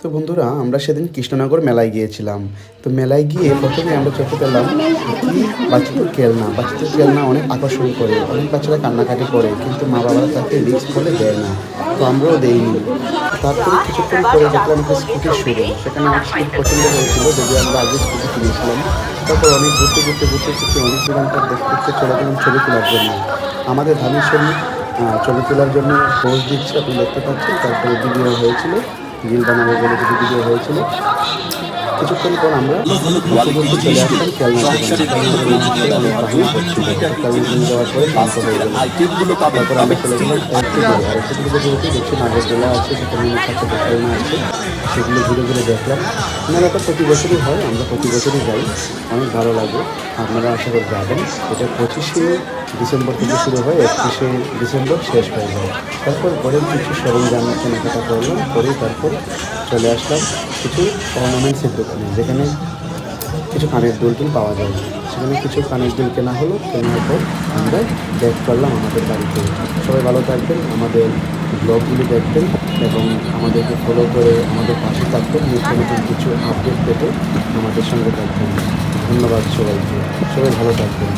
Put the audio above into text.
তো বন্ধুরা, আমরা সেদিন কৃষ্ণনগর মেলায় গিয়েছিলাম। তো মেলায় গিয়ে প্রথমে আমরা চোখে পেলাম কি বাচ্চাদের খেলনা। বাচ্চাদের খেলনা অনেক আকর্ষণ করে, অনেক বাচ্চারা কান্নাকাটি করে, কিন্তু মা বাবারা তাকে রিস্ক করলে দেয় না। তো আমরাও দেইনি। তারপরে কিছুক্ষণ পরে দেখলাম একটা স্কুটির শোরুম। সেখানে আমার স্কুটি পছন্দ হয়েছিল, যদি আমরা আগে স্কুটি কিনেছিলাম। তারপর অনেক ঘুরতে অনেক দূর আমরা দেখতে দেখতে চলে গেলাম ছবি তোলার জন্য। আমাদের ধানের সঙ্গে ছবি তোলার জন্য পোজ দিচ্ছে, আপনি দেখতে পাচ্ছেন। তারপরে ভিডিও হয়েছিল, রিল বানাবো বলে কিছু ভিডিও হয়েছিল। কিছুক্ষণ পর আমরা ঘুরতে চলে আসলাম খেলনা দোকানে। খেলনা দোকানে অনেক বাহানা করছিল। খেলনা কিনে দেওয়ার পরে ক্লান্ত হয়ে গেল। তারপর আমরা চলে গেলাম আরেকটু দূরে যেহেতু দেখছি নাগরদোলা আছে, সেখানে অনেক বাচ্চাদের খেলনা আছে, সেগুলো ঘুরে ঘুরে দেখলাম। মেলাটা প্রতি বছরই হয়, আমরা প্রতি বছরই যাই, অনেক ভালো লাগে। আপনারা আশা করে যাবেন। এটা 25শে ডিসেম্বর থেকে শুরু হয়, 31শে ডিসেম্বর শেষ হয়ে যায়। তারপর ঘরের কিছু সরঞ্জাম কেনাকাটা করলাম, করে তারপর চলে আসলাম কিছু অর্নামেন্টসের দোকানে, যেখানে কিছু কানের দুল টুল পাওয়া যায়। সেখানে কিছু কানের দুল কেনা হলো, কেনার পর আমরা ব্যাক করলাম আমাদের বাড়িতে। সবাই ভালো থাকবেন, আমাদের ব্লগগুলি দেখবেন এবং আমাদেরকে ফলো করে আমাদের পাশে থাকবেন। নিত্য নতুন কিছু আপডেট পেতে আমাদের সঙ্গে থাকবেন। ধন্যবাদ সবাইকে, সবাই ভালো থাকবেন।